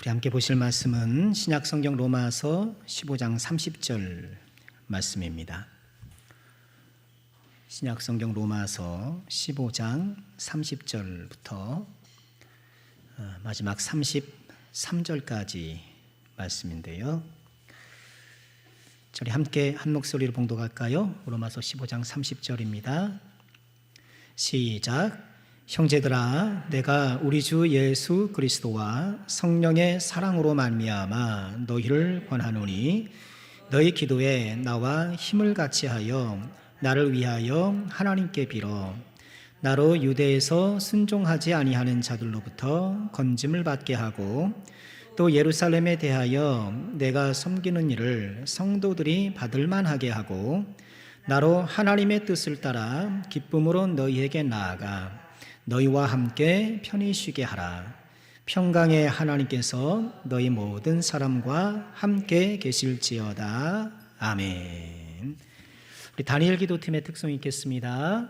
우리 함께 보실 말씀은 신약성경 로마서 15장 30절 말씀입니다. 신약성경 로마서 15장 30절부터 마지막 33절까지 말씀인데요. 저희 함께 한 목소리로 봉독할까요? 로마서 15장 30절입니다. 시작. 형제들아, 내가 우리 주 예수 그리스도와 성령의 사랑으로 말미암아 너희를 권하노니 너희 기도에 나와 힘을 같이 하여 나를 위하여 하나님께 빌어 나로 유대에서 순종하지 아니하는 자들로부터 건짐을 받게 하고 또 예루살렘에 대하여 내가 섬기는 일을 성도들이 받을 만하게 하고 나로 하나님의 뜻을 따라 기쁨으로 너희에게 나아가 너희와 함께 편히 쉬게 하라. 평강의 하나님께서 너희 모든 사람과 함께 계실지어다. 아멘. 우리 다니엘 기도팀의 특송 읽겠습니다.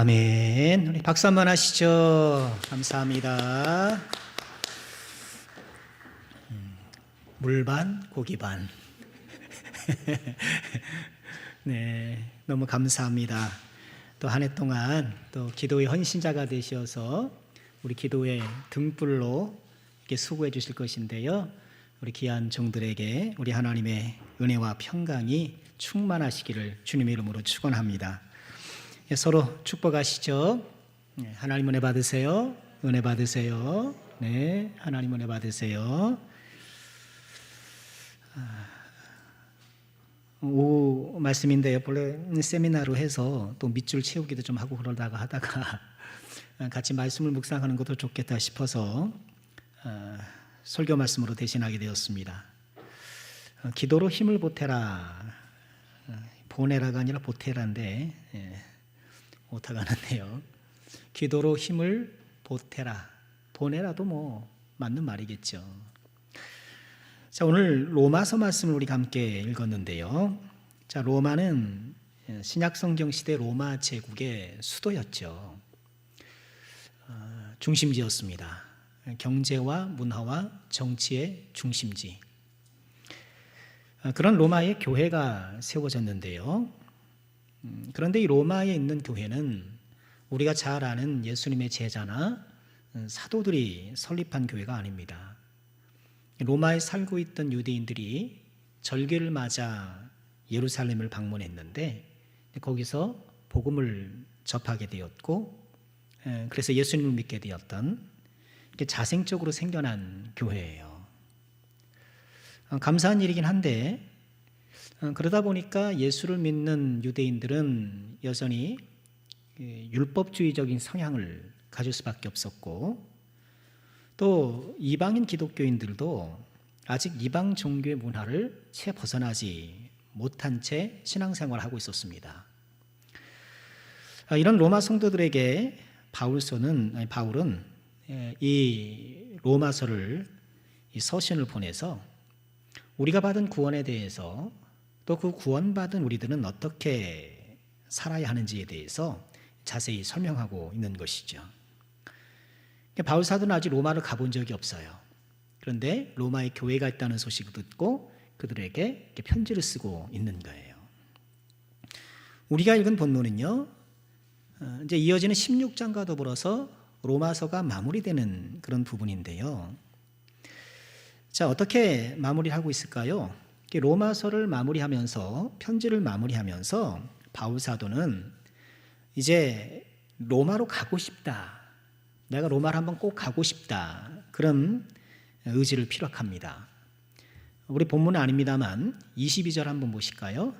아멘. 우리 박수 한번 하시죠. 감사합니다. 물반 고기반. 네, 너무 감사합니다. 또 한 해 동안 또 기도의 헌신자가 되셔서 우리 기도의 등불로 이렇게 수고해 주실 것인데요. 우리 귀한 종들에게 우리 하나님의 은혜와 평강이 충만하시기를 주님의 이름으로 축원합니다. 서로 축복하시죠. 하나님 은혜 받으세요. 은혜 받으세요. 네, 하나님 은혜 받으세요. 오후 말씀인데요. 원래 세미나로 해서 또 밑줄 채우기도 좀 하고 하다가 같이 말씀을 묵상하는 것도 좋겠다 싶어서 설교 말씀으로 대신하게 되었습니다. 기도로 힘을 보태라. 보내라가 아니라 보태라인데 오타가 났네요. 기도로 힘을 보태라. 보내라도 뭐 맞는 말이겠죠. 자, 오늘 로마서 말씀을 우리가 함께 읽었는데요. 자, 로마는 신약 성경 시대 로마 제국의 수도였죠. 중심지였습니다. 경제와 문화와 정치의 중심지. 그런 로마의 교회가 세워졌는데요. 그런데 이 로마에 있는 교회는 우리가 잘 아는 예수님의 제자나 사도들이 설립한 교회가 아닙니다. 로마에 살고 있던 유대인들이 절기를 맞아 예루살렘을 방문했는데 거기서 복음을 접하게 되었고 그래서 예수님을 믿게 되었던 자생적으로 생겨난 교회예요. 감사한 일이긴 한데 그러다 보니까 예수를 믿는 유대인들은 여전히 율법주의적인 성향을 가질 수밖에 없었고 또 이방인 기독교인들도 아직 이방 종교의 문화를 채 벗어나지 못한 채 신앙생활을 하고 있었습니다. 이런 로마 성도들에게 바울은 이 로마서를 이 서신을 보내서 우리가 받은 구원에 대해서 또 그 구원받은 우리들은 어떻게 살아야 하는지에 대해서 자세히 설명하고 있는 것이죠. 바울 사도는 아직 로마를 가본 적이 없어요. 그런데 로마에 교회가 있다는 소식을 듣고 그들에게 편지를 쓰고 있는 거예요. 우리가 읽은 본문은요, 이제 이어지는 16장과 더불어서 로마서가 마무리되는 그런 부분인데요. 자, 어떻게 마무리를 하고 있을까요? 로마서를 마무리하면서, 편지를 마무리하면서 바울 사도는 이제 로마로 가고 싶다. 내가 로마를 한번 꼭 가고 싶다. 그런 의지를 피력합니다. 우리 본문은 아닙니다만 22절 한번 보실까요?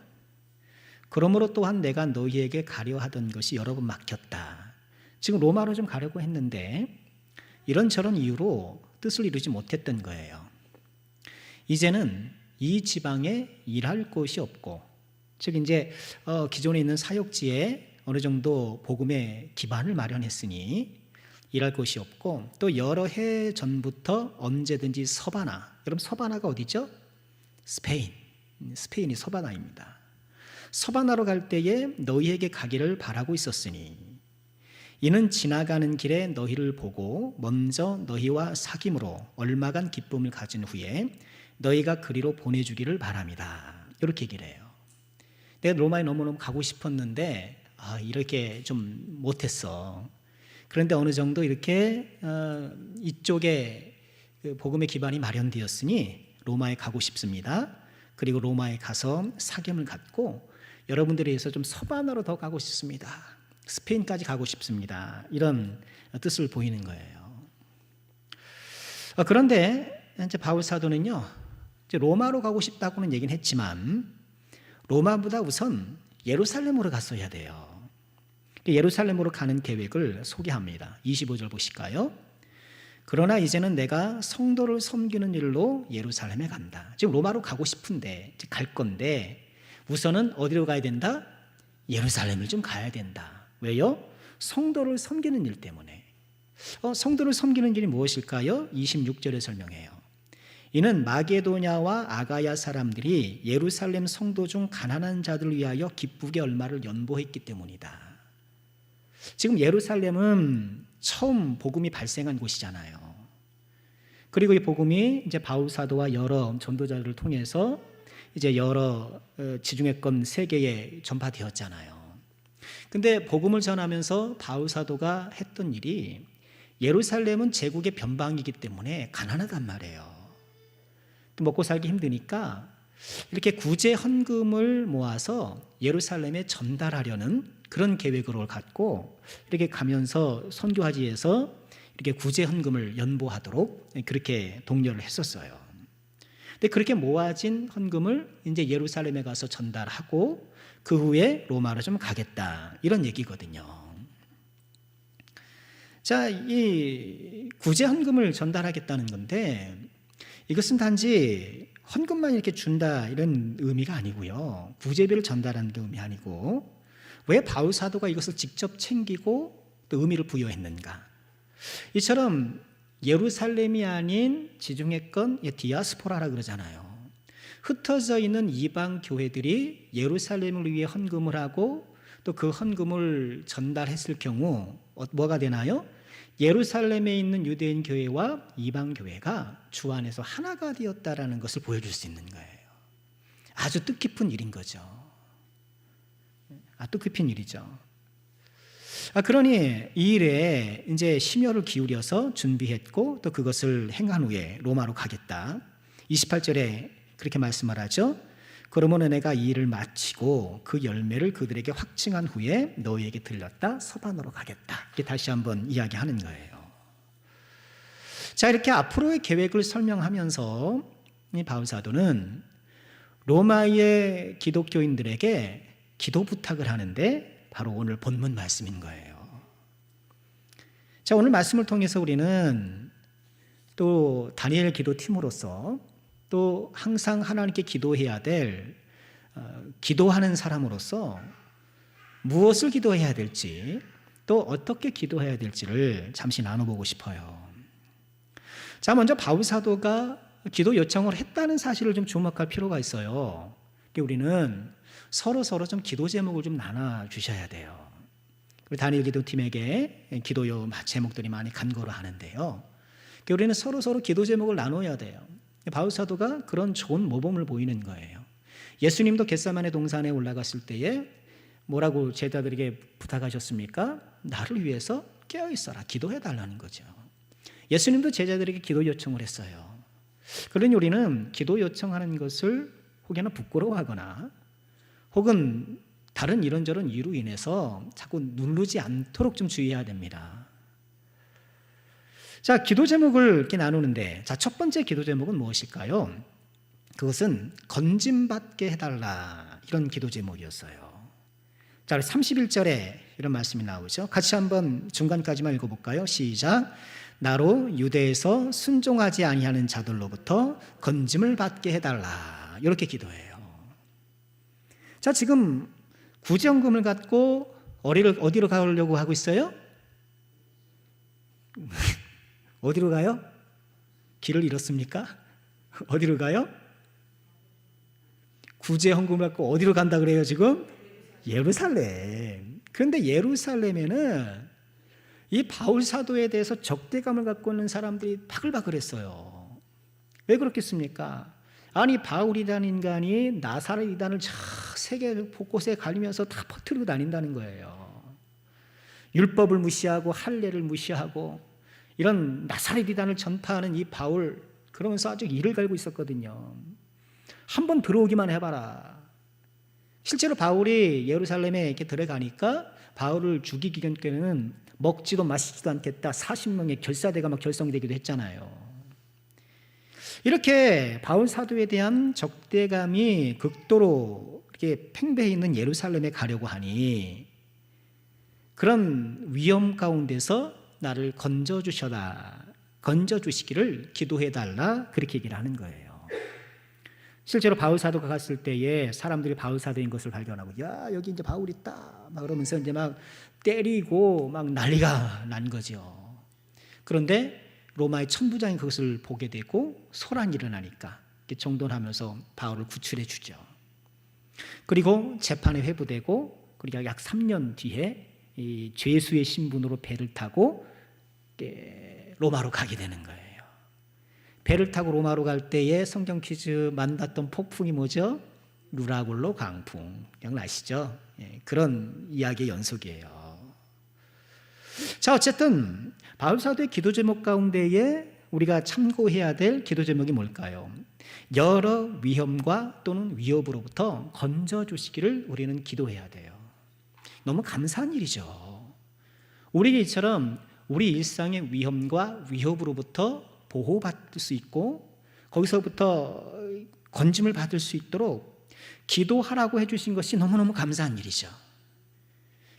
그러므로 또한 내가 너희에게 가려 하던 것이 여러 번 막혔다. 지금 로마로 좀 가려고 했는데 이런저런 이유로 뜻을 이루지 못했던 거예요. 이제는 이 지방에 일할 곳이 없고, 즉 이제 기존에 있는 사역지에 어느 정도 복음의 기반을 마련했으니 일할 곳이 없고 또 여러 해 전부터 언제든지 서바나, 여러분 서바나가 어디죠? 스페인이 서바나입니다. 서바나로 갈 때에 너희에게 가기를 바라고 있었으니 이는 지나가는 길에 너희를 보고 먼저 너희와 사귐으로 얼마간 기쁨을 가진 후에 너희가 그리로 보내주기를 바랍니다. 이렇게 얘기를 해요. 내가 로마에 너무너무 가고 싶었는데 이렇게 좀 못했어. 그런데 어느 정도 이렇게 이쪽에 복음의 기반이 마련되었으니 로마에 가고 싶습니다. 그리고 로마에 가서 사귐을 갖고 여러분들에 의해서 좀 서바나로 더 가고 싶습니다. 스페인까지 가고 싶습니다. 이런 뜻을 보이는 거예요. 그런데 이제 바울 사도는요, 이제 로마로 가고 싶다고는 얘기는 했지만 로마보다 우선 예루살렘으로 갔어야 돼요. 예루살렘으로 가는 계획을 소개합니다. 25절 보실까요? 그러나 이제는 내가 성도를 섬기는 일로 예루살렘에 간다. 지금 로마로 가고 싶은데 갈 건데 우선은 어디로 가야 된다? 예루살렘을 좀 가야 된다. 왜요? 성도를 섬기는 일 때문에. 성도를 섬기는 일이 무엇일까요? 26절에 설명해요. 이는 마게도냐와 아가야 사람들이 예루살렘 성도 중 가난한 자들을 위하여 기쁘게 얼마를 연보했기 때문이다. 지금 예루살렘은 처음 복음이 발생한 곳이잖아요. 그리고 이 복음이 이제 바울 사도와 여러 전도자들을 통해서 이제 여러 지중해권 세계에 전파되었잖아요. 근데 복음을 전하면서 바울 사도가 했던 일이 예루살렘은 제국의 변방이기 때문에 가난하단 말이에요. 또 먹고 살기 힘드니까 이렇게 구제 헌금을 모아서 예루살렘에 전달하려는 그런 계획을 갖고 이렇게 가면서 선교하지에서 이렇게 구제 헌금을 연보하도록 그렇게 독려를 했었어요. 근데 그렇게 모아진 헌금을 이제 예루살렘에 가서 전달하고 그 후에 로마로 좀 가겠다, 이런 얘기거든요. 자, 이 구제 헌금을 전달하겠다는 건데 이것은 단지 헌금만 이렇게 준다 이런 의미가 아니고요. 구제비를 전달하는 의미 아니고, 왜 바울 사도가 이것을 직접 챙기고 또 의미를 부여했는가? 이처럼 예루살렘이 아닌 지중해권 디아스포라라 그러잖아요. 흩어져 있는 이방 교회들이 예루살렘을 위해 헌금을 하고 또 그 헌금을 전달했을 경우 뭐가 되나요? 예루살렘에 있는 유대인 교회와 이방 교회가 주 안에서 하나가 되었다라는 것을 보여줄 수 있는 거예요. 아주 뜻깊은 일인 거죠. 뜻깊은 일이죠. 그러니 이 일에 이제 심혈을 기울여서 준비했고 또 그것을 행한 후에 로마로 가겠다. 28절에 그렇게 말씀을 하죠. 그러므로 내가 이 일을 마치고 그 열매를 그들에게 확증한 후에 너희에게 들렸다 서반으로 가겠다. 이렇게 다시 한번 이야기하는 거예요. 자, 이렇게 앞으로의 계획을 설명하면서 이 바울 사도는 로마의 기독교인들에게 기도 부탁을 하는데 바로 오늘 본문 말씀인 거예요. 자, 오늘 말씀을 통해서 우리는 또 다니엘 기도팀으로서 또 항상 하나님께 기도해야 될 기도하는 사람으로서 무엇을 기도해야 될지 또 어떻게 기도해야 될지를 잠시 나눠보고 싶어요. 자, 먼저 바울 사도가 기도 요청을 했다는 사실을 좀 주목할 필요가 있어요. 우리는 서로 좀 기도 제목을 좀 나눠 주셔야 돼요. 우리 다니엘 기도팀에게 기도 제목들이 많이 간거를 하는데요. 우리는 서로 기도 제목을 나눠야 돼요. 바울 사도가 그런 좋은 모범을 보이는 거예요. 예수님도 겟세마네 동산에 올라갔을 때에 뭐라고 제자들에게 부탁하셨습니까? 나를 위해서 깨어 있어라, 기도해 달라는 거죠. 예수님도 제자들에게 기도 요청을 했어요. 그러니 우리는 기도 요청하는 것을 혹여나 부끄러워하거나 혹은 다른 이런저런 이유로 인해서 자꾸 누르지 않도록 좀 주의해야 됩니다. 자, 기도 제목을 이렇게 나누는데, 자, 첫 번째 기도 제목은 무엇일까요? 그것은 건짐받게 해달라, 이런 기도 제목이었어요. 자, 31절에 이런 말씀이 나오죠. 같이 한번 중간까지만 읽어볼까요? 시작. 나로 유대에서 순종하지 아니하는 자들로부터 건짐을 받게 해달라, 이렇게 기도해요. 자, 지금 구제헌금을 갖고 어디로 가려고 하고 있어요? 어디로 가요? 길을 잃었습니까? 어디로 가요? 구제헌금을 갖고 어디로 간다 그래요 지금? 예루살렘. 그런데 예루살렘에는 이 바울 사도에 대해서 적대감을 갖고 있는 사람들이 바글바글했어요. 왜 그렇겠습니까? 아니, 바울이라는 인간이 나사렛 이단을 세계 곳곳에 가리면서 다 퍼뜨리고 다닌다는 거예요. 율법을 무시하고 할례를 무시하고 이런 나사렛 이단을 전파하는 이 바울, 그러면서 아주 이를 갈고 있었거든요. 한번 들어오기만 해봐라. 실제로 바울이 예루살렘에 이렇게 들어가니까 바울을 죽이기 전에는 먹지도 마시지도 않겠다 40명의 결사대가 막 결성되기도 했잖아요. 이렇게 바울 사도에 대한 적대감이 극도로 이렇게 팽배해 있는 예루살렘에 가려고 하니 그런 위험 가운데서 나를 건져주시기를 기도해달라, 그렇게 얘기를 하는 거예요. 실제로 바울 사도가 갔을 때에 사람들이 바울 사도인 것을 발견하고, 야, 여기 이제 바울 있다 막 그러면서 이제 막 때리고 막 난리가 난 거죠. 그런데 로마의 천부장이 그것을 보게 되고 소란이 일어나니까 정돈하면서 바울을 구출해 주죠. 그리고 재판에 회부되고, 그리고 약 3년 뒤에 이 죄수의 신분으로 배를 타고 로마로 가게 되는 거예요. 배를 타고 로마로 갈 때에 성경 퀴즈 만났던 폭풍이 뭐죠? 루라굴로 강풍. 기억나시죠? 그런 이야기의 연속이에요. 자, 어쨌든 바울 사도의 기도 제목 가운데에 우리가 참고해야 될 기도 제목이 뭘까요? 여러 위험과 또는 위협으로부터 건져주시기를 우리는 기도해야 돼요. 너무 감사한 일이죠. 우리에게 이처럼 우리 일상의 위험과 위협으로부터 보호받을 수 있고 거기서부터 건짐을 받을 수 있도록 기도하라고 해주신 것이 너무너무 감사한 일이죠.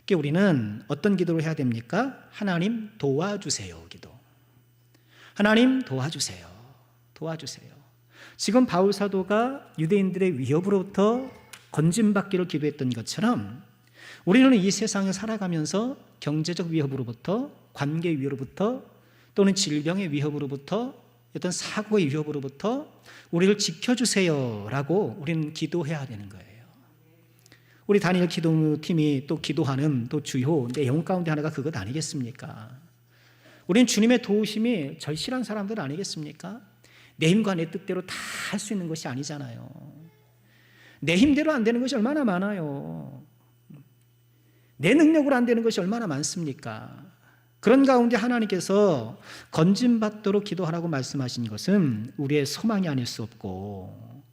그러니까 우리는 어떤 기도를 해야 됩니까? 하나님 도와주세요 기도. 하나님 도와주세요. 도와주세요. 지금 바울 사도가 유대인들의 위협으로부터 건짐받기를 기도했던 것처럼 우리는 이 세상을 살아가면서 경제적 위협으로부터, 관계 위협으로부터, 또는 질병의 위협으로부터, 어떤 사고의 위협으로부터 우리를 지켜주세요라고 우리는 기도해야 되는 거예요. 우리 다니엘 기도팀이 또 기도하는 또 주요 내용 가운데 하나가 그것 아니겠습니까? 우리는 주님의 도우심이 절실한 사람들 아니겠습니까? 내 힘과 내 뜻대로 다 할 수 있는 것이 아니잖아요. 내 힘대로 안 되는 것이 얼마나 많아요. 내 능력으로 안 되는 것이 얼마나 많습니까? 그런 가운데 하나님께서 건짐받도록 기도하라고 말씀하신 것은 우리의 소망이 아닐 수 없고,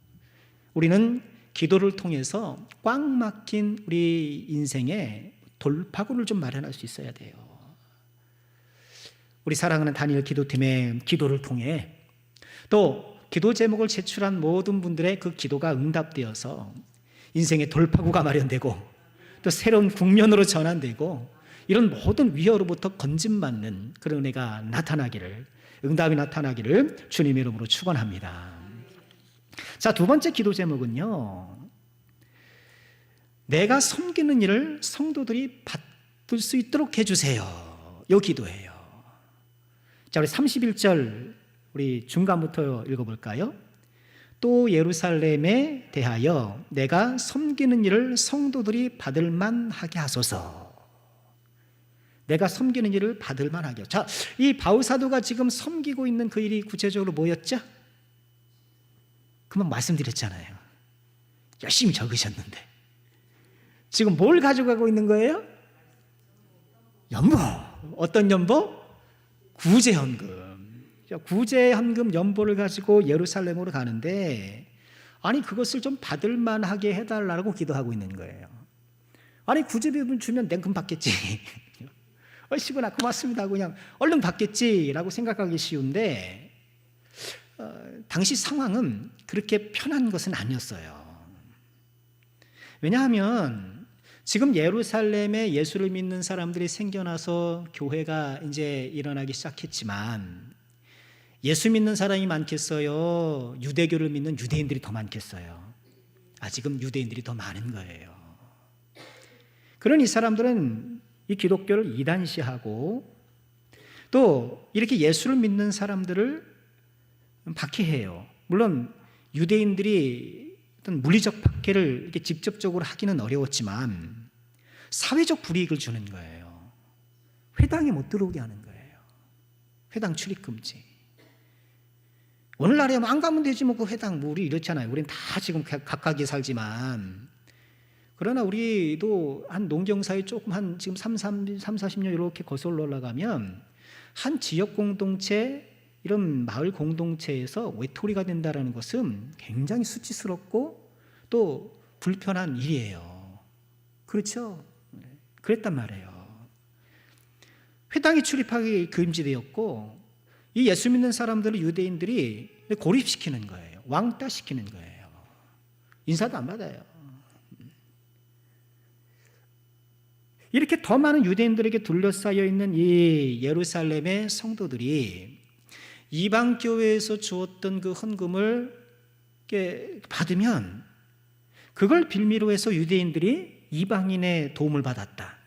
우리는 기도를 통해서 꽉 막힌 우리 인생에 돌파구를 좀 마련할 수 있어야 돼요. 우리 사랑하는 다니엘 기도팀의 기도를 통해 또 기도 제목을 제출한 모든 분들의 그 기도가 응답되어서 인생의 돌파구가 마련되고 또 새로운 국면으로 전환되고 이런 모든 위협으로부터 건짐받는 그런 은혜가 나타나기를, 응답이 나타나기를 주님의 이름으로 축원합니다. 자, 두 번째 기도 제목은요, 내가 섬기는 일을 성도들이 받을 수 있도록 해주세요. 이 기도예요. 자, 우리 31절 우리 중간부터 읽어볼까요? 또 예루살렘에 대하여 내가 섬기는 일을 성도들이 받을 만하게 하소서. 내가 섬기는 일을 받을 만하게. 자, 이 바울 사도가 지금 섬기고 있는 그 일이 구체적으로 뭐였죠? 금방 말씀드렸잖아요. 열심히 적으셨는데 지금 뭘 가져가고 있는 거예요? 연보. 어떤 연보? 구제헌금. 구제헌금 연보를 가지고 예루살렘으로 가는데, 아니 그것을 좀 받을 만하게 해달라고 기도하고 있는 거예요. 아니 구제비금 주면 냉큼 받겠지. 얼씨구나 고맙습니다 그냥 얼른 받겠지라고 생각하기 쉬운데 당시 상황은 그렇게 편한 것은 아니었어요. 왜냐하면 지금 예루살렘에 예수를 믿는 사람들이 생겨나서 교회가 이제 일어나기 시작했지만 예수 믿는 사람이 많겠어요? 유대교를 믿는 유대인들이 더 많겠어요? 아직은 유대인들이 더 많은 거예요. 그런 이 사람들은 이 기독교를 이단시하고 또 이렇게 예수를 믿는 사람들을 박해해요. 물론 유대인들이 어떤 물리적 박해를 이렇게 직접적으로 하기는 어려웠지만 사회적 불이익을 주는 거예요. 회당에 못 들어오게 하는 거예요. 회당 출입 금지. 오늘날에 안 가면 되지 뭐 그 회당 뭐 우리 이렇잖아요. 우리는 다 지금 각각에 살지만, 그러나 우리도 한 농경사회 조금 한 지금 40년 이렇게 거슬러 올라가면 한 지역 공동체, 이런 마을 공동체에서 외톨이가 된다는 것은 굉장히 수치스럽고 또 불편한 일이에요. 그렇죠? 그랬단 말이에요. 회당에 출입하기 금지되었고 이 예수 믿는 사람들을 유대인들이 고립시키는 거예요. 왕따시키는 거예요. 인사도 안 받아요. 이렇게 더 많은 유대인들에게 둘러싸여 있는 이 예루살렘의 성도들이 이방 교회에서 주었던 그 헌금을 받으면 그걸 빌미로 해서 유대인들이 이방인의 도움을 받았다,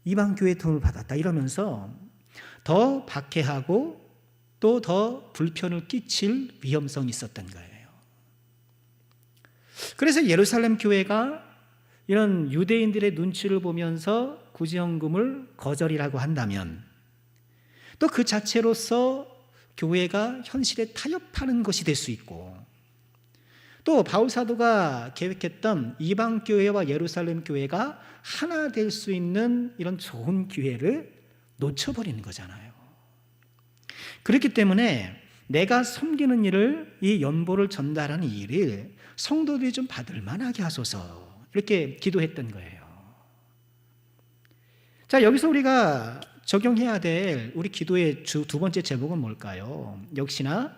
이방 교회의 도움을 받았다 이러면서 더 박해하고 또 더 불편을 끼칠 위험성이 있었던 거예요. 그래서 예루살렘 교회가 이런 유대인들의 눈치를 보면서 구제헌금을 거절이라고 한다면 또 그 자체로서 교회가 현실에 타협하는 것이 될 수 있고, 또 바울 사도가 계획했던 이방 교회와 예루살렘 교회가 하나 될 수 있는 이런 좋은 기회를 놓쳐버리는 거잖아요. 그렇기 때문에 내가 섬기는 일을, 이 연보를 전달하는 일을 성도들이 좀 받을 만하게 하소서, 이렇게 기도했던 거예요. 자, 여기서 우리가 적용해야 될 우리 기도의 두 번째 제목은 뭘까요? 역시나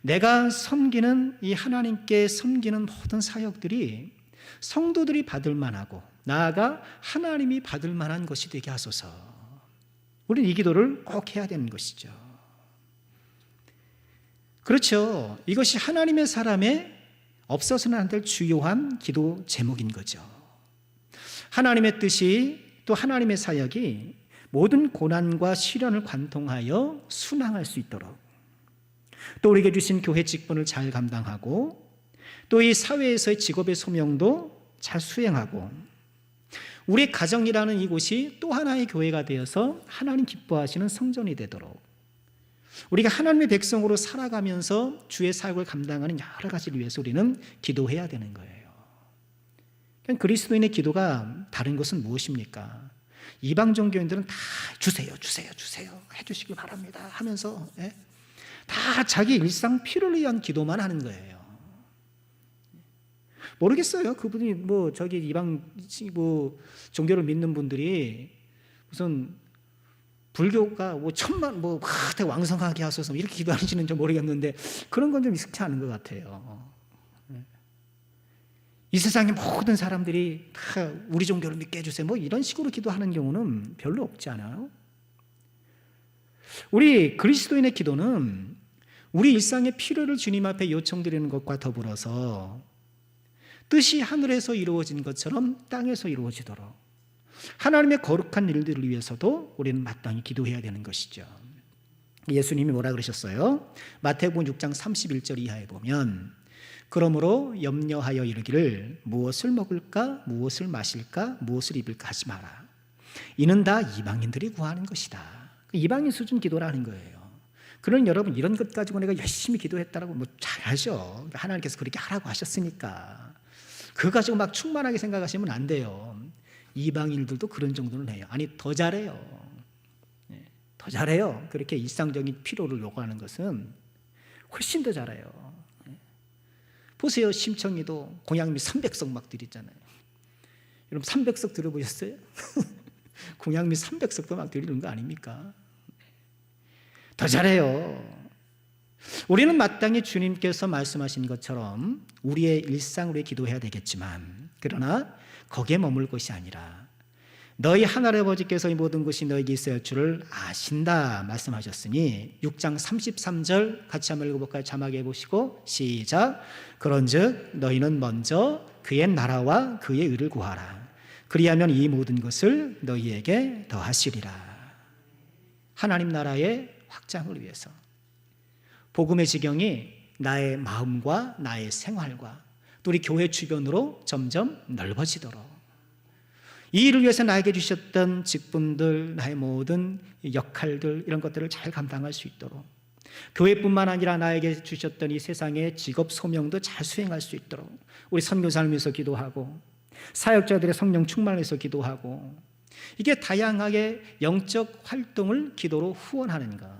내가 섬기는 이 하나님께 섬기는 모든 사역들이 성도들이 받을 만하고 나아가 하나님이 받을 만한 것이 되게 하소서. 우리는 이 기도를 꼭 해야 되는 것이죠. 그렇죠. 이것이 하나님의 사람에 없어서는 안 될 주요한 기도 제목인 거죠. 하나님의 뜻이 또 하나님의 사역이 모든 고난과 시련을 관통하여 순항할 수 있도록, 또 우리에게 주신 교회 직분을 잘 감당하고 또 이 사회에서의 직업의 소명도 잘 수행하고 우리 가정이라는 이곳이 또 하나의 교회가 되어서 하나님 기뻐하시는 성전이 되도록 우리가 하나님의 백성으로 살아가면서 주의 사역을 감당하는 여러 가지를 위해서 우리는 기도해야 되는 거예요. 그리스도인의 기도가 다른 것은 무엇입니까? 이방 종교인들은 다 주세요 해주시기 바랍니다 하면서 다 자기 일상 필요를 위한 기도만 하는 거예요. 모르겠어요. 그분이 저기 이방 종교를 믿는 분들이 무슨 불교가 천만 되게 왕성하게 하소서 이렇게 기도하시는지 좀 모르겠는데 그런 건 좀 익숙치 않은 것 같아요. 이 세상의 모든 사람들이 다 우리 종교를 믿게 해주세요 이런 식으로 기도하는 경우는 별로 없지 않아요? 우리 그리스도인의 기도는 우리 일상의 필요를 주님 앞에 요청드리는 것과 더불어서 뜻이 하늘에서 이루어진 것처럼 땅에서 이루어지도록 하나님의 거룩한 일들을 위해서도 우리는 마땅히 기도해야 되는 것이죠. 예수님이 뭐라 그러셨어요? 마태복음 6장 31절 이하에 보면 그러므로 염려하여 이르기를 무엇을 먹을까 무엇을 마실까 무엇을 입을까 하지 마라. 이는 다 이방인들이 구하는 것이다. 이방인 수준 기도라는 거예요. 그러니 여러분 이런 것 가지고 내가 열심히 기도했다라고 잘하죠. 하나님께서 그렇게 하라고 하셨으니까 그거 가지고 막 충만하게 생각하시면 안 돼요. 이방인들도 그런 정도는 해요. 아니 더 잘해요. 더 잘해요. 그렇게 일상적인 필요를 요구하는 것은 훨씬 더 잘해요. 보세요. 심청이도 공양미 300석 막 드리잖아요. 여러분 300석 들어보셨어요? 공양미 300석도 막 드리는 거 아닙니까? 더 잘해요. 우리는 마땅히 주님께서 말씀하신 것처럼 우리의 일상으로 기도해야 되겠지만 그러나 거기에 머물 것이 아니라 너희 하나님 아버지께서 이 모든 것이 너에게 있어야 할 줄을 아신다 말씀하셨으니 6장 33절 같이 한번 읽어볼까요? 자막에 해보시고 시작. 그런즉 너희는 먼저 그의 나라와 그의 의를 구하라. 그리하면 이 모든 것을 너희에게 더하시리라. 하나님 나라의 확장을 위해서 복음의 지경이 나의 마음과 나의 생활과 또 우리 교회 주변으로 점점 넓어지도록 이 일을 위해서 나에게 주셨던 직분들, 나의 모든 역할들 이런 것들을 잘 감당할 수 있도록 교회뿐만 아니라 나에게 주셨던 이 세상의 직업 소명도 잘 수행할 수 있도록 우리 선교사를 위해서 기도하고 사역자들의 성령 충만을 위해서 기도하고 이게 다양하게 영적 활동을 기도로 후원하는 것,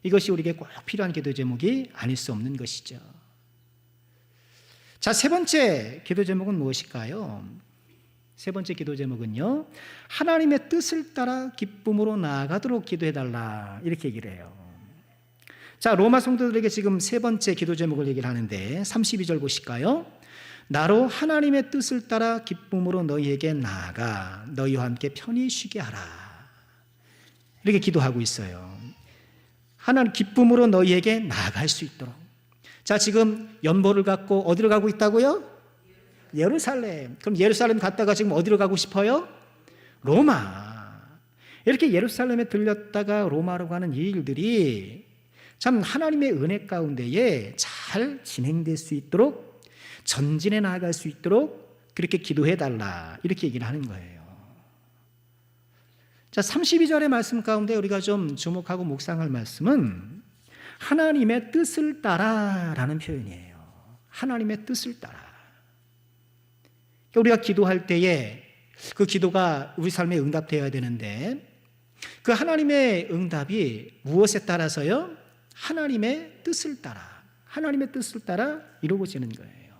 이것이 우리에게 꼭 필요한 기도 제목이 아닐 수 없는 것이죠. 자, 세 번째 기도 제목은 무엇일까요? 세 번째 기도 제목은요, 하나님의 뜻을 따라 기쁨으로 나아가도록 기도해달라 이렇게 얘기를 해요. 자, 로마 성도들에게 지금 세 번째 기도 제목을 얘기를 하는데 32절 보실까요? 나로 하나님의 뜻을 따라 기쁨으로 너희에게 나아가 너희와 함께 편히 쉬게 하라 이렇게 기도하고 있어요. 하나님 기쁨으로 너희에게 나아갈 수 있도록. 자, 지금 연보를 갖고 어디로 가고 있다고요? 예루살렘. 그럼 예루살렘 갔다가 지금 어디로 가고 싶어요? 로마. 이렇게 예루살렘에 들렸다가 로마로 가는 이 일들이 참 하나님의 은혜 가운데에 잘 진행될 수 있도록 전진해 나아갈 수 있도록 그렇게 기도해달라 이렇게 얘기를 하는 거예요. 자, 32절의 말씀 가운데 우리가 좀 주목하고 묵상할 말씀은 하나님의 뜻을 따라라는 표현이에요. 하나님의 뜻을 따라. 우리가 기도할 때에 그 기도가 우리 삶에 응답되어야 되는데 그 하나님의 응답이 무엇에 따라서요? 하나님의 뜻을 따라, 하나님의 뜻을 따라 이루어지는 거예요.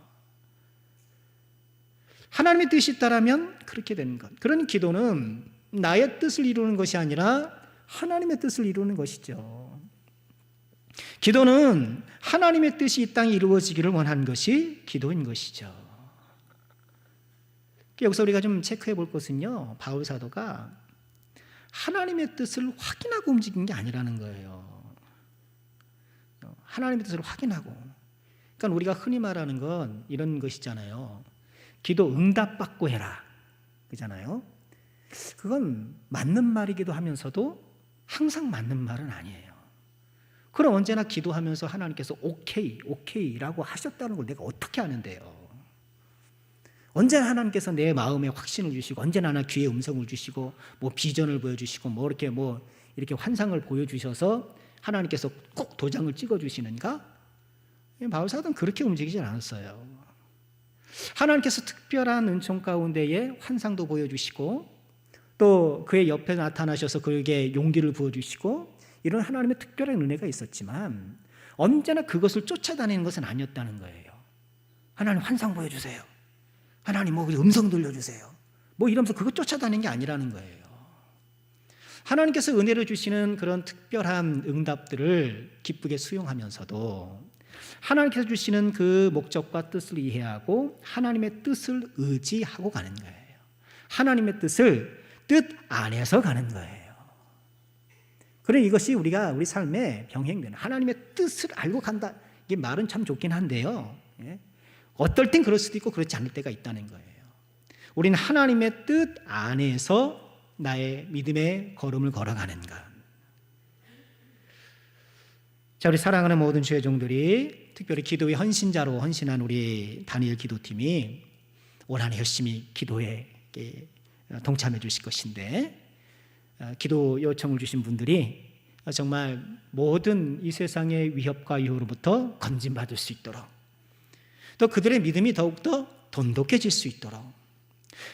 하나님의 뜻이 따라면 그렇게 되는 것. 그런 기도는 나의 뜻을 이루는 것이 아니라 하나님의 뜻을 이루는 것이죠. 기도는 하나님의 뜻이 이 땅에 이루어지기를 원하는 것이 기도인 것이죠. 여기서 우리가 좀 체크해 볼 것은요, 바울 사도가 하나님의 뜻을 확인하고 움직인 게 아니라는 거예요. 하나님의 뜻을 확인하고. 그러니까 우리가 흔히 말하는 건 이런 것이잖아요. 기도 응답받고 해라, 그잖아요. 그건 맞는 말이기도 하면서도 항상 맞는 말은 아니에요. 그럼 언제나 기도하면서 하나님께서 오케이라고 하셨다는 걸 내가 어떻게 아는데요? 언제나 하나님께서 내 마음에 확신을 주시고, 언제나 하나 귀에 음성을 주시고, 뭐 비전을 보여주시고, 이렇게 환상을 보여주셔서 하나님께서 꼭 도장을 찍어주시는가? 바울 사도는 그렇게 움직이지 않았어요. 하나님께서 특별한 은총 가운데에 환상도 보여주시고, 또 그의 옆에 나타나셔서 그에게 용기를 부어주시고, 이런 하나님의 특별한 은혜가 있었지만 언제나 그것을 쫓아다니는 것은 아니었다는 거예요. 하나님 환상 보여주세요. 하나님 뭐 음성 들려주세요. 뭐 이러면서 그거 쫓아다니는 게 아니라는 거예요. 하나님께서 은혜를 주시는 그런 특별한 응답들을 기쁘게 수용하면서도 하나님께서 주시는 그 목적과 뜻을 이해하고 하나님의 뜻을 의지하고 가는 거예요. 하나님의 뜻을 뜻 안에서 가는 거예요. 그래, 이것이 우리 삶의 병행되는 하나님의 뜻을 알고 간다. 이게 말은 참 좋긴 한데요. 어떨 땐 그럴 수도 있고 그렇지 않을 때가 있다는 거예요. 우리는 하나님의 뜻 안에서 나의 믿음의 걸음을 걸어가는 것. 자, 우리 사랑하는 모든 주의 종들이, 특별히 기도의 헌신자로 헌신한 우리 다니엘 기도팀이 올 한 해 열심히 기도에 동참해 주실 것인데, 기도 요청을 주신 분들이 정말 모든 이 세상의 위협과 유혹으로부터 건진받을 수 있도록, 또 그들의 믿음이 더욱더 돈독해질 수 있도록,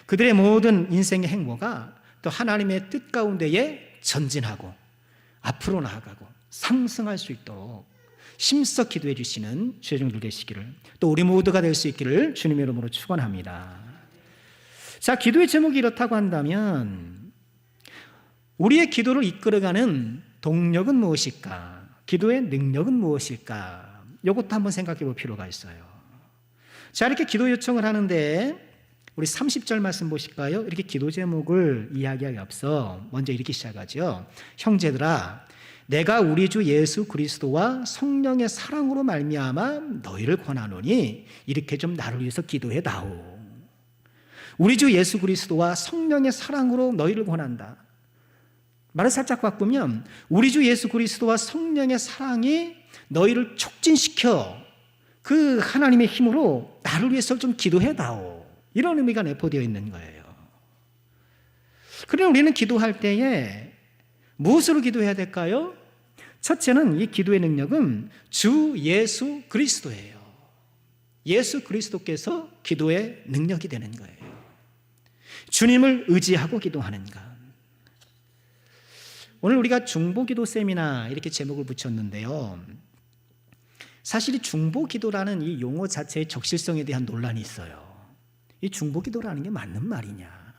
그들의 모든 인생의 행보가 또 하나님의 뜻 가운데에 전진하고 앞으로 나아가고 상승할 수 있도록 힘써 기도해 주시는 주의 종들 되시기를, 또 우리 모두가 될 수 있기를 주님의 이름으로 축원합니다. 자, 기도의 제목이 이렇다고 한다면 우리의 기도를 이끌어가는 동력은 무엇일까? 기도의 능력은 무엇일까? 이것도 한번 생각해 볼 필요가 있어요. 자, 이렇게 기도 요청을 하는데 우리 30절 말씀 보실까요? 이렇게 기도 제목을 이야기하기 앞서 먼저 이렇게 시작하죠. 형제들아, 내가 우리 주 예수 그리스도와 성령의 사랑으로 말미암아 너희를 권하노니 이렇게 좀 나를 위해서 기도해 다오. 우리 주 예수 그리스도와 성령의 사랑으로 너희를 권한다. 말을 살짝 바꾸면 우리 주 예수 그리스도와 성령의 사랑이 너희를 촉진시켜 그 하나님의 힘으로 나를 위해서 좀 기도해다오. 이런 의미가 내포되어 있는 거예요. 그러나 우리는 기도할 때에 무엇으로 기도해야 될까요? 첫째는 이 기도의 능력은 주 예수 그리스도예요. 예수 그리스도께서 기도의 능력이 되는 거예요. 주님을 의지하고 기도하는 것. 오늘 우리가 중보기도 세미나 이렇게 제목을 붙였는데요. 사실 이 중보기도라는 이 용어 자체의 적실성에 대한 논란이 있어요. 이 중보기도라는 게 맞는 말이냐?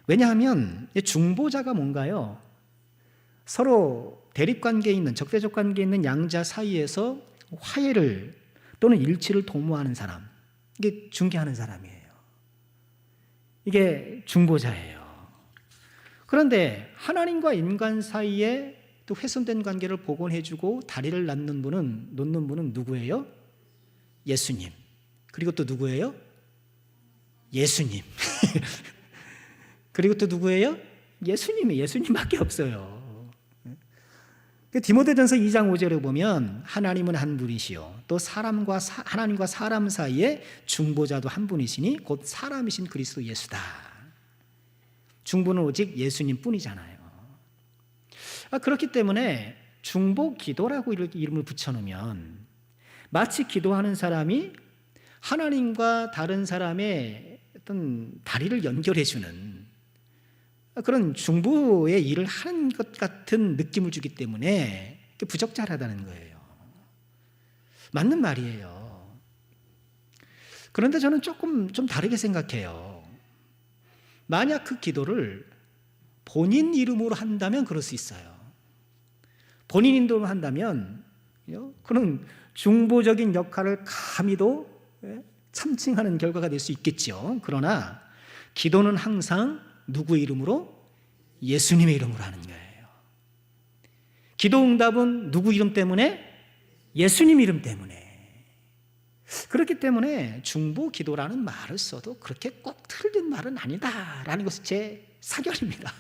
왜냐하면 중보자가 뭔가요? 서로 대립관계에 있는, 적대적 관계에 있는 양자 사이에서 화해를 또는 일치를 도모하는 사람, 이게 중개하는 사람이에요. 이게 중보자예요. 그런데 하나님과 인간 사이에 또 훼손된 관계를 복원해주고 다리를 놓는 분은 누구예요? 예수님. 그리고 또 누구예요? 예수님. 그리고 또 누구예요? 예수님밖에 없어요. 디모데전서 2장 5절에 보면 하나님은 한 분이시요 또 하나님과 사람 사이에 중보자도 한 분이시니 곧 사람이신 그리스도 예수다. 중보는 오직 예수님 뿐이잖아요. 그렇기 때문에 중보 기도라고 이름을 붙여놓으면 마치 기도하는 사람이 하나님과 다른 사람의 어떤 다리를 연결해주는 그런 중보의 일을 하는 것 같은 느낌을 주기 때문에 부적절하다는 거예요. 맞는 말이에요. 그런데 저는 조금 좀 다르게 생각해요. 만약 그 기도를 본인 이름으로 한다면 그럴 수 있어요. 본인 이름으로 한다면 그는 중보적인 역할을 감히도 참칭하는 결과가 될 수 있겠죠. 그러나 기도는 항상 누구 이름으로? 예수님의 이름으로 하는 거예요. 기도 응답은 누구 이름 때문에? 예수님 이름 때문에. 그렇기 때문에 중보 기도라는 말을 써도 그렇게 꼭 틀린 말은 아니다라는 것이 제 사견입니다.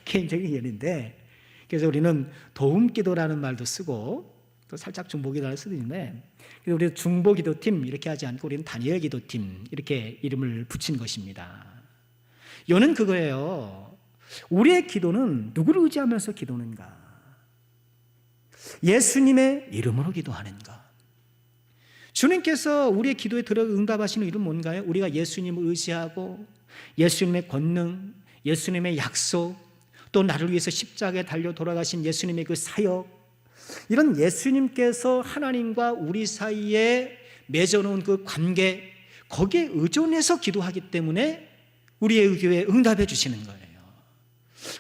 개인적인 의견인데, 그래서 우리는 도움 기도라는 말도 쓰고 또 살짝 중보 기도를 쓰는데, 우리 중보 기도팀 이렇게 하지 않고 우리는 다니엘 기도팀 이렇게 이름을 붙인 것입니다. 이유는 그거예요. 우리의 기도는 누구를 의지하면서 기도하는가? 예수님의 이름으로 기도하는가? 주님께서 우리의 기도에 들어 응답하시는 이름 뭔가요? 우리가 예수님을 의지하고 예수님의 권능, 예수님의 약속, 또 나를 위해서 십자가에 달려 돌아가신 예수님의 그 사역, 이런 예수님께서 하나님과 우리 사이에 맺어놓은 그 관계, 거기에 의존해서 기도하기 때문에 우리의 기도에 응답해 주시는 거예요.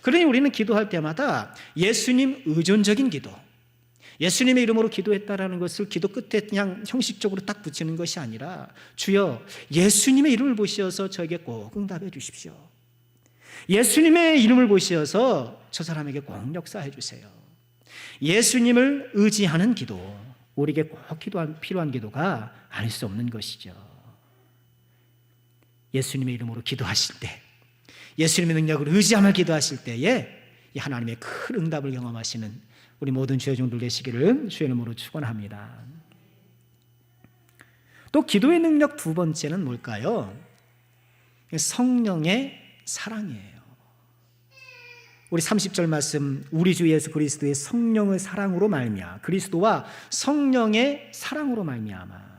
그러니 우리는 기도할 때마다 예수님 의존적인 기도, 예수님의 이름으로 기도했다라는 것을 기도 끝에 그냥 형식적으로 딱 붙이는 것이 아니라, 주여 예수님의 이름을 보시어서 저에게 꼭 응답해 주십시오. 예수님의 이름을 보시어서 저 사람에게 꼭 역사해 주세요. 예수님을 의지하는 기도, 우리에게 꼭 필요한 기도가 아닐 수 없는 것이죠. 예수님의 이름으로 기도하실 때, 예수님의 능력을 의지하며 기도하실 때에 이 하나님의 큰 응답을 경험하시는 우리 모든 주의 종들 되시기를 주의 이름으로 축원합니다. 또 기도의 능력 두 번째는 뭘까요? 성령의 사랑이에요. 우리 30절 말씀, 우리 주 예수 그리스도의 성령의 사랑으로 말미암아, 그리스도와 성령의 사랑으로 말미암아.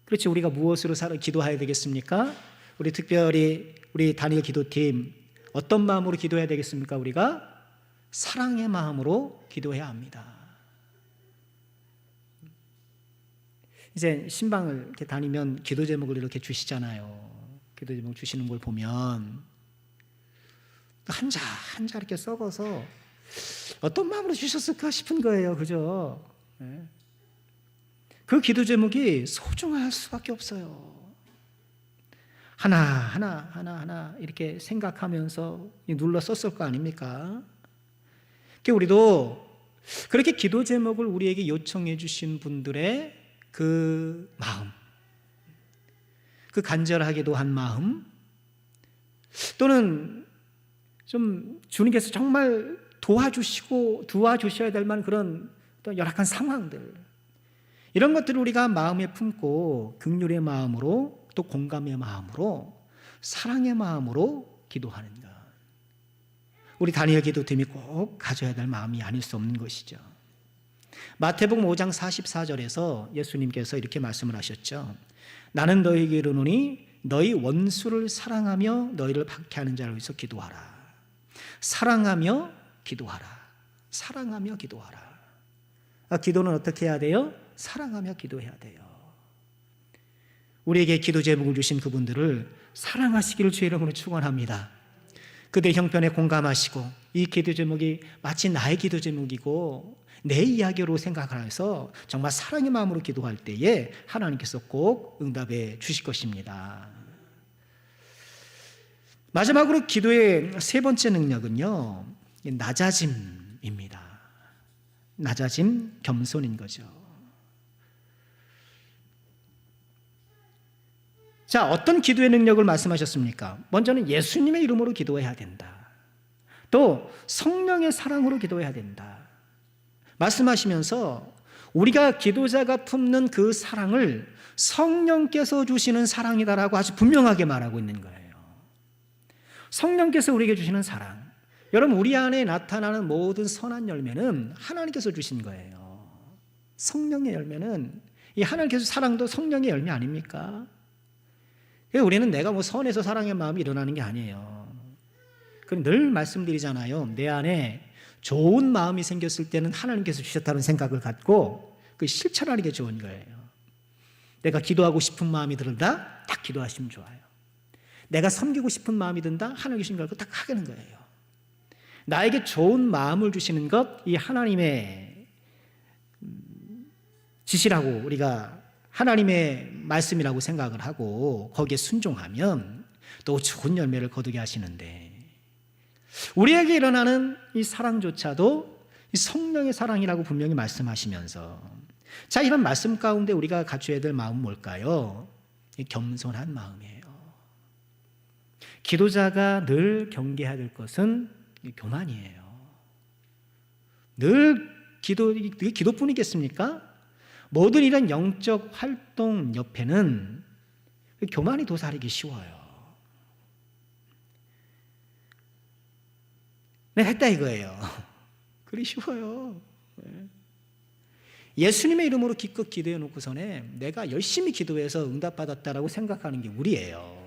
그렇지, 우리가 무엇으로 기도해야 되겠습니까? 우리 특별히 우리 다니엘 기도팀 어떤 마음으로 기도해야 되겠습니까? 우리가 사랑의 마음으로 기도해야 합니다. 이제 신방을 이렇게 다니면 기도 제목을 이렇게 주시잖아요. 기도 제목 주시는 걸 보면 한자 한자 이렇게 썩어서 어떤 마음으로 주셨을까 싶은 거예요. 그죠? 네. 그 기도 제목이 소중할 수밖에 없어요. 하나 이렇게 생각하면서 눌러 썼을 거 아닙니까? 우리도 그렇게 기도 제목을 우리에게 요청해 주신 분들의 그 마음, 그 간절하기도 한 마음, 또는 좀 주님께서 정말 도와주셔야 될 만한 그런 또 열악한 상황들, 이런 것들을 우리가 마음에 품고 긍휼의 마음으로, 또 공감의 마음으로, 사랑의 마음으로 기도하는 것, 우리 다니엘 기도팀이 꼭 가져야 될 마음이 아닐 수 없는 것이죠. 마태복음 5장 44절에서 예수님께서 이렇게 말씀을 하셨죠. 나는 너희에게 이르노니 너희 원수를 사랑하며 너희를 박해하는 자를 위해서 기도하라. 사랑하며 기도하라. 사랑하며 기도하라. 기도는 어떻게 해야 돼요? 사랑하며 기도해야 돼요. 우리에게 기도 제목을 주신 그분들을 사랑하시기를 주의 이름으로 축원합니다. 그들의 형편에 공감하시고 이 기도 제목이 마치 나의 기도 제목이고 내 이야기로 생각을 해서 정말 사랑의 마음으로 기도할 때에 하나님께서 꼭 응답해 주실 것입니다. 마지막으로 기도의 세 번째 능력은요, 낮아짐입니다. 낮아짐, 겸손인 거죠. 자, 어떤 기도의 능력을 말씀하셨습니까? 먼저는 예수님의 이름으로 기도해야 된다. 또 성령의 사랑으로 기도해야 된다. 말씀하시면서 우리가 기도자가 품는 그 사랑을 성령께서 주시는 사랑이다라고 아주 분명하게 말하고 있는 거예요. 성령께서 우리에게 주시는 사랑, 여러분 우리 안에 나타나는 모든 선한 열매는 하나님께서 주신 거예요. 성령의 열매는 이 하나님께서 사랑도 성령의 열매 아닙니까? 우리는 내가 선해서 사랑의 마음이 일어나는 게 아니에요. 늘 말씀드리잖아요. 내 안에 좋은 마음이 생겼을 때는 하나님께서 주셨다는 생각을 갖고 그 실천하는 게 좋은 거예요. 내가 기도하고 싶은 마음이 들다 딱 기도하시면 좋아요. 내가 섬기고 싶은 마음이 든다? 하나님 주신 걸 딱 하는 거예요. 나에게 좋은 마음을 주시는 것, 이 하나님의 지시라고 우리가 하나님의 말씀이라고 생각을 하고 거기에 순종하면 또 좋은 열매를 거두게 하시는데, 우리에게 일어나는 이 사랑조차도 이 성령의 사랑이라고 분명히 말씀하시면서, 자, 이런 말씀 가운데 우리가 갖춰야 될 마음은 뭘까요? 이 겸손한 마음이에요. 기도자가 늘 경계해야 될 것은 교만이에요. 늘 기도뿐이겠습니까? 모든 이런 영적 활동 옆에는 교만이 도사리기 쉬워요. 내가 했다 이거예요. 그리 쉬워요. 예수님의 이름으로 기껏 기도해 놓고서는 내가 열심히 기도해서 응답받았다라고 생각하는 게 우리예요.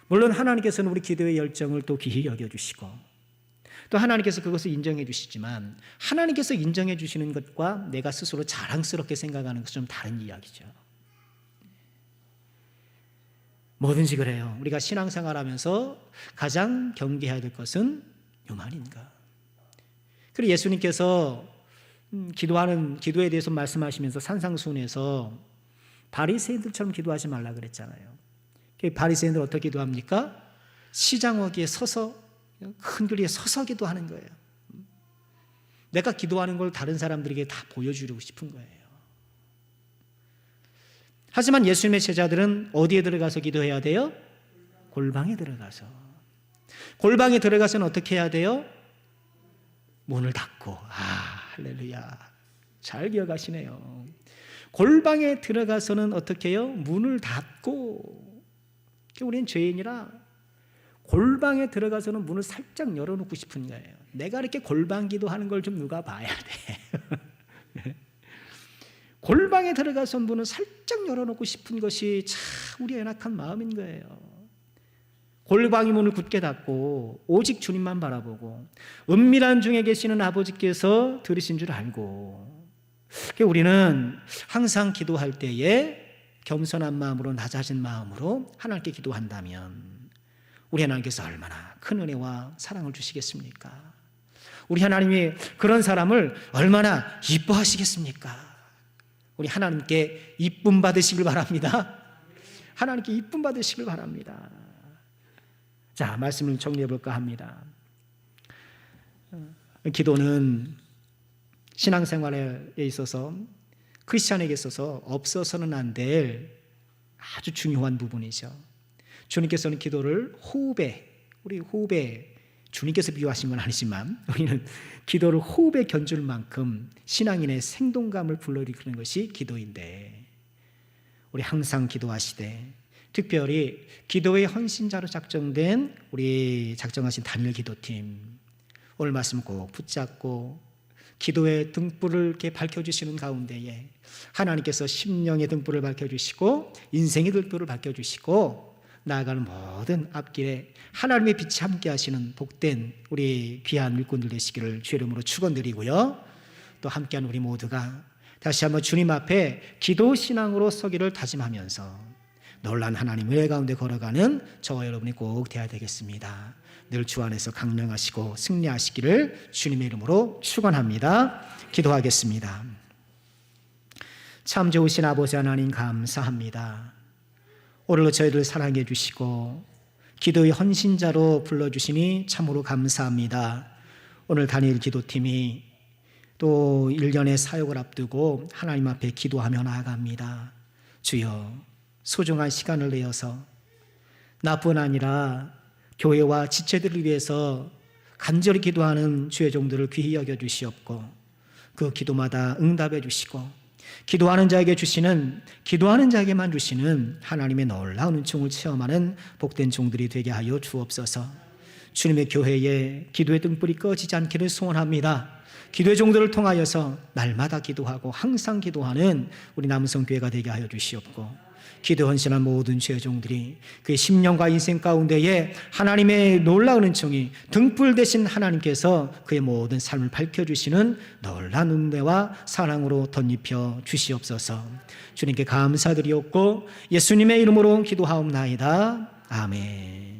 물론 하나님께서는 우리 기도의 열정을 또 귀히 여겨주시고 또 하나님께서 그것을 인정해 주시지만, 하나님께서 인정해 주시는 것과 내가 스스로 자랑스럽게 생각하는 것은 좀 다른 이야기죠. 뭐든지 그래요. 우리가 신앙생활하면서 가장 경계해야 될 것은 교만인가. 그리고 예수님께서 기도에 대해서 말씀하시면서 산상수훈에서 바리새인들처럼 기도하지 말라 그랬잖아요. 바리새인들 어떻게 기도합니까? 시장어기에 서서, 큰 교리에 서서 기도하는 거예요. 내가 기도하는 걸 다른 사람들에게 다 보여주려고 싶은 거예요. 하지만 예수님의 제자들은 어디에 들어가서 기도해야 돼요? 골방에 들어가서. 골방에 들어가서는 어떻게 해야 돼요? 문을 닫고. 할렐루야. 잘 기억하시네요. 골방에 들어가서는 어떻게 해요? 문을 닫고. 우리는 죄인이라 골방에 들어가서는 문을 살짝 열어놓고 싶은 거예요. 내가 이렇게 골방 기도하는 걸 좀 누가 봐야 돼. 골방에 들어가서 문을 살짝 열어놓고 싶은 것이 참 우리의 연약한 마음인 거예요. 골방의 문을 굳게 닫고 오직 주님만 바라보고 은밀한 중에 계시는 아버지께서 들으신 줄 알고, 우리는 항상 기도할 때에 겸손한 마음으로, 낮아진 마음으로 하나님께 기도한다면 우리 하나님께서 얼마나 큰 은혜와 사랑을 주시겠습니까? 우리 하나님이 그런 사람을 얼마나 이뻐하시겠습니까? 우리 하나님께 이쁨 받으시길 바랍니다. 하나님께 이쁨 받으시길 바랍니다. 자, 말씀을 정리해 볼까 합니다. 기도는 신앙생활에 있어서, 크리스찬에게 있어서 없어서는 안 될 아주 중요한 부분이죠. 주님께서는 기도를 우리 호흡에, 주님께서 비유하신 건 아니지만 우리는 기도를 호흡에 견줄 만큼 신앙인의 생동감을 불러일으키는 것이 기도인데, 우리 항상 기도하시되 특별히 기도의 헌신자로 작정하신 단일 기도팀, 오늘 말씀 꼭 붙잡고 기도의 등불을 이렇게 밝혀주시는 가운데에 하나님께서 심령의 등불을 밝혀주시고 인생의 등불을 밝혀주시고 나아가는 모든 앞길에 하나님의 빛이 함께 하시는 복된 우리 귀한 일꾼들 되시기를 주의 이름으로 축원드리고요. 또 함께한 우리 모두가 다시 한번 주님 앞에 기도 신앙으로 서기를 다짐하면서 놀란 하나님 은혜 가운데 걸어가는 저와 여러분이 꼭 되어야 되겠습니다. 늘 주 안에서 강령하시고 승리하시기를 주님의 이름으로 축원합니다. 기도하겠습니다. 참 좋으신 아버지 하나님 감사합니다. 오늘도 저희를 사랑해 주시고 기도의 헌신자로 불러주시니 참으로 감사합니다. 오늘 다니엘 기도팀이 또 1년의 사역을 앞두고 하나님 앞에 기도하며 나아갑니다. 주여, 소중한 시간을 내어서 나뿐 아니라 교회와 지체들을 위해서 간절히 기도하는 주의 종들을 귀히 여겨주시옵고 그 기도마다 응답해 주시고 기도하는 자에게만 주시는 하나님의 놀라운 은총을 체험하는 복된 종들이 되게 하여 주옵소서. 주님의 교회에 기도의 등불이 꺼지지 않기를 소원합니다. 기도의 종들을 통하여서 날마다 기도하고 항상 기도하는 우리 남성교회가 되게 하여 주시옵고 기도 헌신한 모든 주의 종들이 그의 심령과 인생 가운데에 하나님의 놀라운 은총이 등불 대신 하나님께서 그의 모든 삶을 밝혀주시는 놀라운 은혜와 사랑으로 덧입혀 주시옵소서. 주님께 감사드리옵고 예수님의 이름으로 기도하옵나이다. 아멘.